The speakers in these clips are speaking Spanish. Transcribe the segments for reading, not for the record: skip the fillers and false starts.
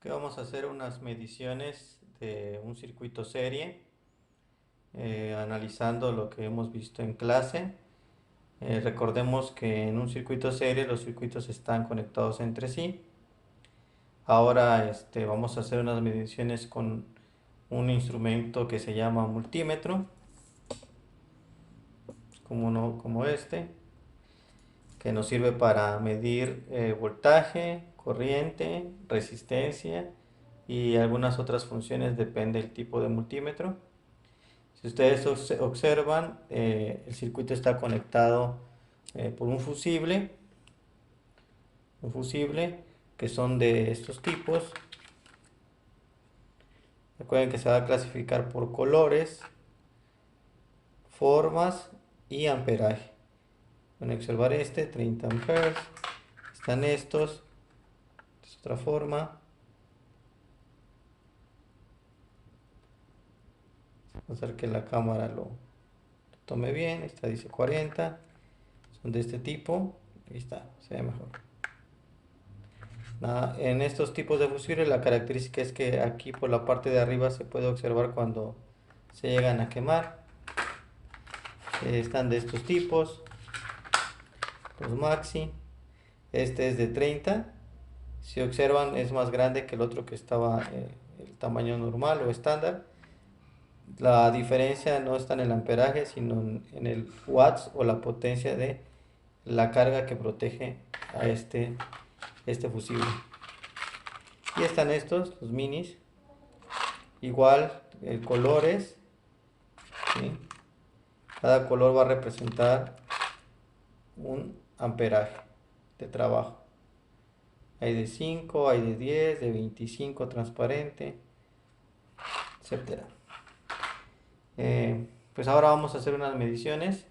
Que vamos a hacer unas mediciones de un circuito serie, analizando lo que hemos visto en clase. Recordemos que en un circuito serie los circuitos están conectados entre sí. Ahora vamos a hacer unas mediciones con un instrumento que se llama multímetro, como este, que nos sirve para medir voltaje, corriente, resistencia y algunas otras funciones, depende del tipo de multímetro. Si ustedes observan, el circuito está conectado por un fusible que son de estos tipos. Recuerden que se va a clasificar por colores, formas y amperaje. Pueden observar 30 amperes. Están estos, es otra forma. Vamos a hacer que la cámara lo tome bien. Esta dice 40. Son de este tipo. Ahí está, se ve mejor. En estos tipos de fusibles la característica es que aquí por la parte de arriba se puede observar cuando se llegan a quemar. Están de estos tipos, los maxi. Este es de 30. Si observan, es más grande que el otro que estaba el tamaño normal o estándar. La diferencia no está en el amperaje, sino en el watts o la potencia de la carga que protege a este fusible. Y están estos, los minis, igual colores, ¿sí? Cada color va a representar un amperaje de trabajo. Hay de 5, hay de 10, de 25 transparente, etcétera. Pues ahora vamos a hacer unas mediciones.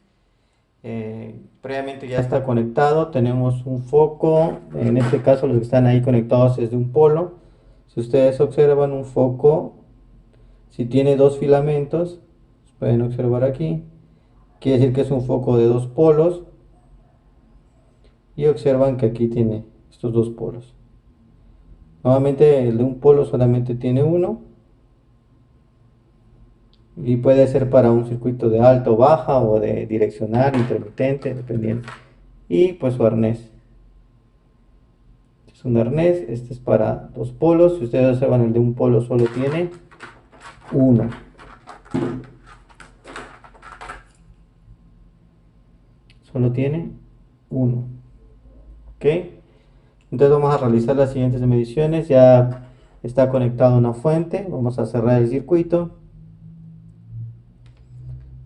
Previamente ya está conectado, tenemos un foco, en este caso los que están ahí conectados es de un polo. Si ustedes observan un foco, si tiene dos filamentos, pueden observar aquí, quiere decir que es un foco de dos polos, y observan que aquí tiene estos dos polos. Nuevamente el de un polo solamente tiene uno, y puede ser para un circuito de alta o baja o de direccional, intermitente, dependiendo. Y pues su arnés. Este es un arnés, este es para dos polos. Si ustedes observan, el de un polo solo tiene uno. Solo tiene uno. ¿Ok? Entonces vamos a realizar las siguientes mediciones. Ya está conectado una fuente. Vamos a cerrar el circuito.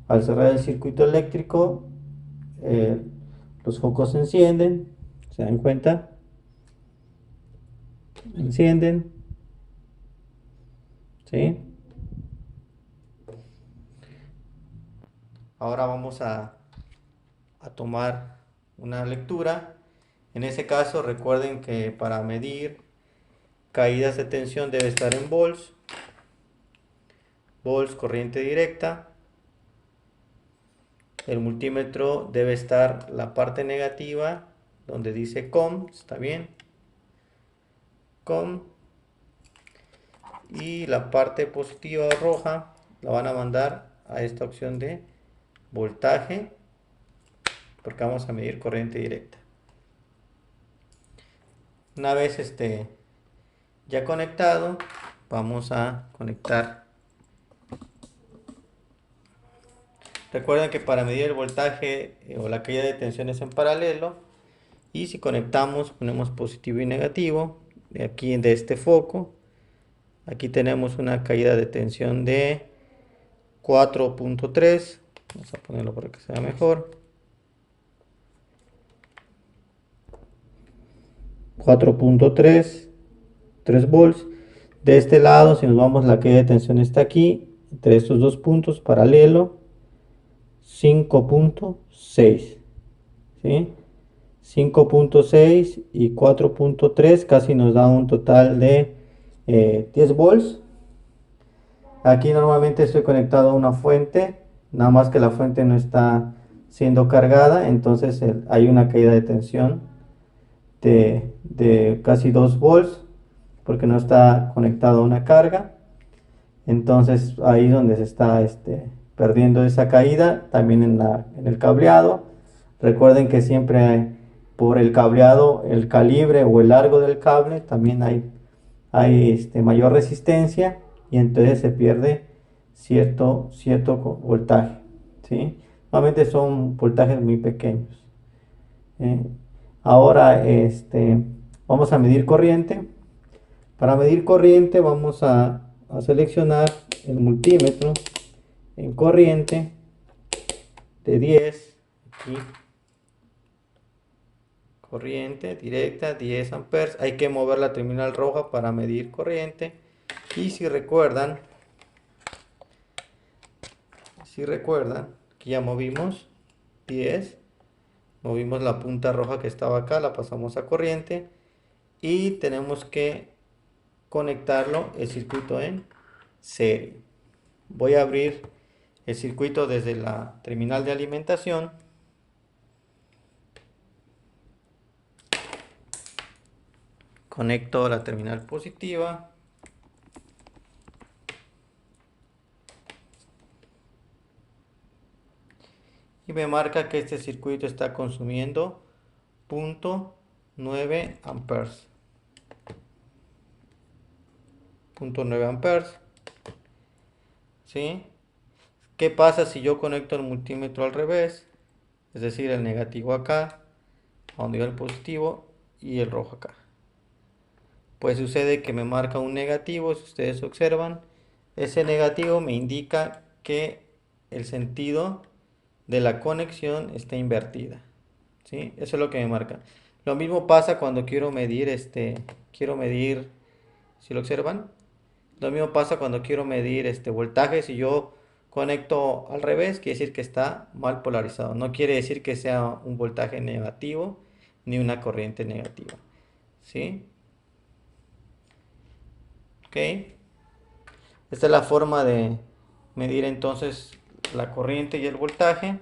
Al cerrar el circuito eléctrico, los focos se encienden. ¿Se dan cuenta? Encienden. ¿Sí? Ahora vamos a tomar una lectura. En ese caso, recuerden que para medir caídas de tensión debe estar en volts. Volts, corriente directa. El multímetro debe estar la parte negativa donde dice COM, está bien, COM, y la parte positiva roja la van a mandar a esta opción de voltaje, porque vamos a medir corriente directa. Una vez ya conectado, vamos a conectar. Recuerden que para medir el voltaje o la caída de tensión es en paralelo, y si conectamos ponemos positivo y negativo de aquí, de este foco. Aquí tenemos una caída de tensión de 4.3. Vamos a ponerlo para que sea mejor. 4.3, 3 volts. De este lado, si nos vamos, la caída de tensión está aquí, entre estos dos puntos, paralelo, 5.6. ¿Sí? 5.6 y 4.3 casi nos da un total de 10 volts. Aquí normalmente estoy conectado a una fuente, nada más que la fuente no está siendo cargada, entonces hay una caída de tensión de casi 2 volts. porque no está conectado a una carga. Entonces ahí es donde se está perdiendo esa caída, también en el cableado. Recuerden que siempre por el cableado, el calibre o el largo del cable, también hay mayor resistencia y entonces se pierde cierto voltaje, ¿sí? Normalmente son voltajes muy pequeños. ¿Eh? Ahora vamos a medir corriente. Para medir corriente vamos a seleccionar el multímetro en corriente de 10. Aquí, corriente directa 10 amperes. Hay que mover la terminal roja para medir corriente. Y si recuerdan que ya movimos 10, movimos la punta roja que estaba acá, la pasamos a corriente y tenemos que conectarlo el circuito en serie. Voy a abrir el circuito desde la terminal de alimentación. Conecto la terminal positiva. Y me marca que este circuito está consumiendo 0.9 amperes. 0.9 amperes. ¿Sí? ¿Qué pasa si yo conecto el multímetro al revés? Es decir, el negativo acá, a donde va el positivo, y el rojo acá. Pues sucede que me marca un negativo, si ustedes observan. Ese negativo me indica que el sentido de la conexión está invertida. ¿Sí? Eso es lo que me marca. Lo mismo pasa cuando quiero medir, si lo observan, lo mismo pasa cuando quiero medir voltaje. Si yo conecto al revés, quiere decir que está mal polarizado. No quiere decir que sea un voltaje negativo ni una corriente negativa. ¿Sí? ¿Ok? Esta es la forma de medir entonces la corriente y el voltaje.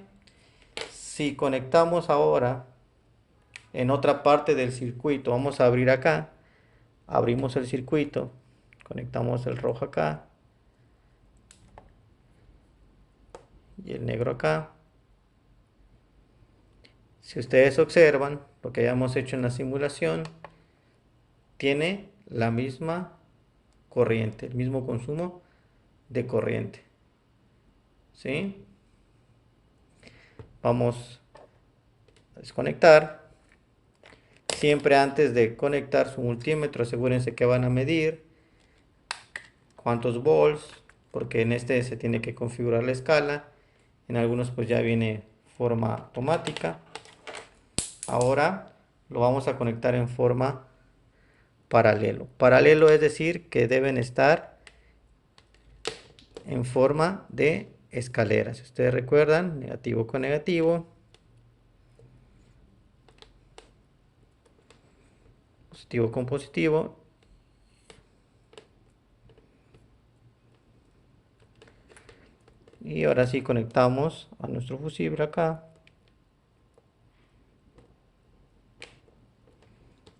Si conectamos ahora en otra parte del circuito, vamos a abrir acá, abrimos el circuito, conectamos el rojo acá y el negro acá. Si ustedes observan lo que hayamos hecho en la simulación, tiene la misma corriente, el mismo consumo de corriente. ¿Sí? Vamos a desconectar. Siempre antes de conectar su multímetro, asegúrense que van a medir cuántos volts, porque en este se tiene que configurar la escala. En algunos pues ya viene forma automática. Ahora lo vamos a conectar en forma paralelo. Paralelo es decir que deben estar en forma de escalera. Si ustedes recuerdan, negativo con negativo, positivo con positivo. Y ahora sí conectamos a nuestro fusible acá.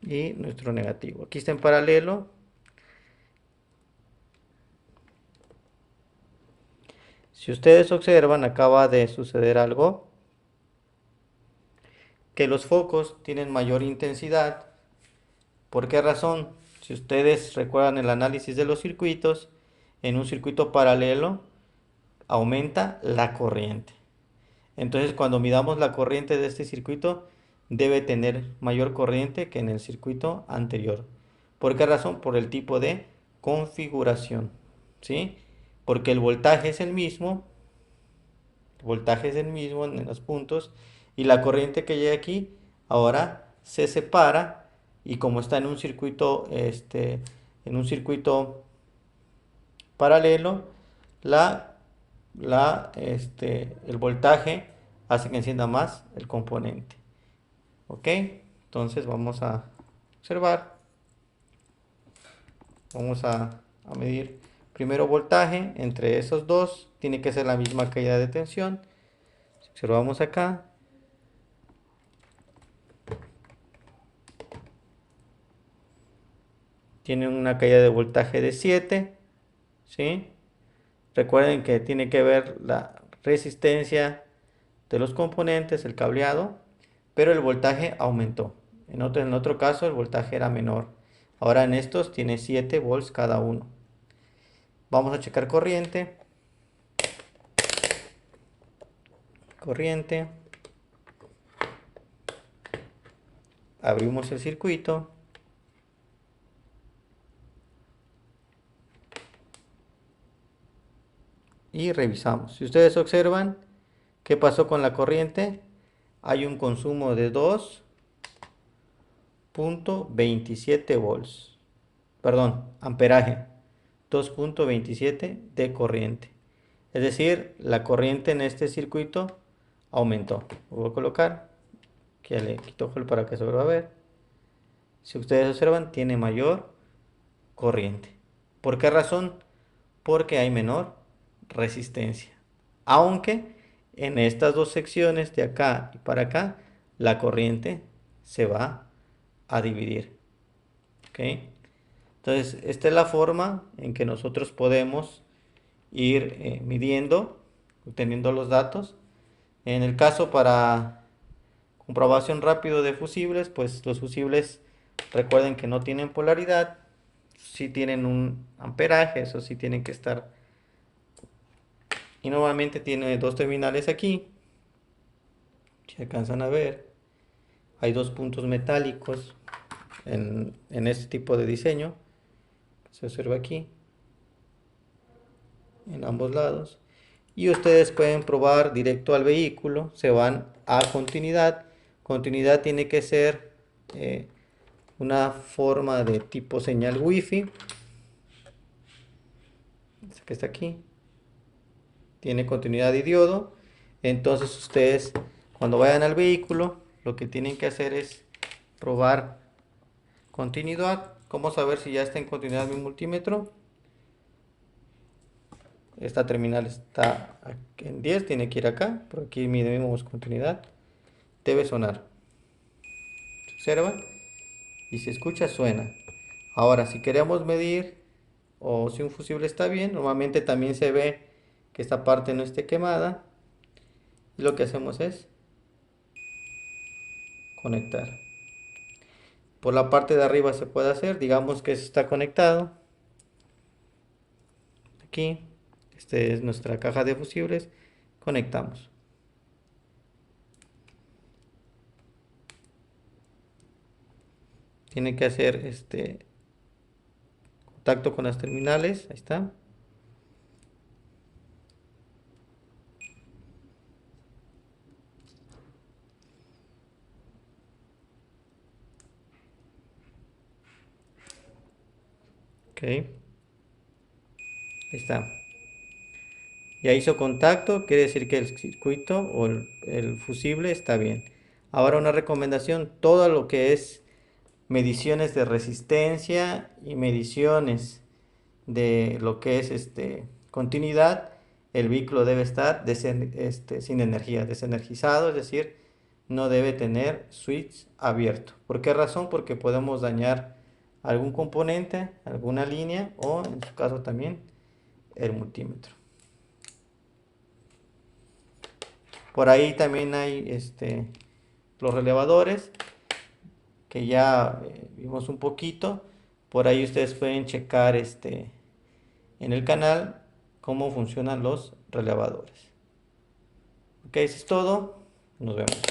Y nuestro negativo. Aquí está en paralelo. Si ustedes observan, acaba de suceder algo. Que los focos tienen mayor intensidad. ¿Por qué razón? Si ustedes recuerdan el análisis de los circuitos, en un circuito paralelo aumenta la corriente. Entonces cuando midamos la corriente de este circuito, debe tener mayor corriente que en el circuito anterior. ¿Por qué razón? Por el tipo de configuración. ¿Sí? Porque el voltaje es el mismo en los puntos, y la corriente que llega aquí ahora se separa, y como está en un circuito paralelo, el voltaje hace que encienda más el componente. Ok, entonces vamos a observar, vamos a medir primero voltaje. Entre esos dos tiene que ser la misma caída de tensión. Si observamos acá, Tiene una caída de voltaje de 7, ¿sí? Recuerden que tiene que ver la resistencia de los componentes, el cableado, pero el voltaje aumentó. En otro caso el voltaje era menor. Ahora en estos tiene 7 volts cada uno. Vamos a checar corriente. Corriente. Abrimos el circuito. Y revisamos. Si ustedes observan, ¿qué pasó con la corriente? Hay un consumo de 2.27 volts. Perdón, amperaje. 2.27 de corriente. Es decir, la corriente en este circuito aumentó. Voy a colocar, que le quito gel para que se vuelva a ver. Si ustedes observan, tiene mayor corriente. ¿Por qué razón? Porque hay menor resistencia. Aunque en estas dos secciones de acá y para acá, la corriente se va a dividir. ¿Ok? Entonces, esta es la forma en que nosotros podemos ir midiendo, obteniendo los datos. En el caso para comprobación rápido de fusibles, pues los fusibles recuerden que no tienen polaridad, sí tienen un amperaje, eso sí tienen que estar. Y normalmente tiene dos terminales aquí, si alcanzan a ver, hay dos puntos metálicos en este tipo de diseño, se observa aquí, en ambos lados. Y ustedes pueden probar directo al vehículo, se van a continuidad. Continuidad tiene que ser una forma de tipo señal wifi, esta que está aquí, tiene continuidad de diodo. Entonces ustedes cuando vayan al vehículo lo que tienen que hacer es probar continuidad. ¿Cómo saber si ya está en continuidad mi multímetro? Esta terminal está en 10, tiene que ir acá, por aquí medimos continuidad, debe sonar. ¿Se observa? Y si escucha, suena. Ahora, si queremos medir o si un fusible está bien, normalmente también se ve que esta parte no esté quemada. Y lo que hacemos es conectar. Por la parte de arriba se puede hacer, digamos que está conectado. Aquí, esta es nuestra caja de fusibles. Conectamos. Tiene que hacer contacto con las terminales. Ahí está. Ok. Ahí está. Ya hizo contacto, quiere decir que el circuito o el fusible está bien. Ahora una recomendación, todo lo que es mediciones de resistencia y mediciones de lo que es continuidad, el vehículo debe estar sin energía, desenergizado, es decir, no debe tener switch abierto. ¿Por qué razón? Porque podemos dañar algún componente, alguna línea o en su caso también el multímetro. Por ahí también hay los relevadores que ya vimos un poquito. Por ahí ustedes pueden checar en el canal cómo funcionan los relevadores. Ok, eso es todo. Nos vemos.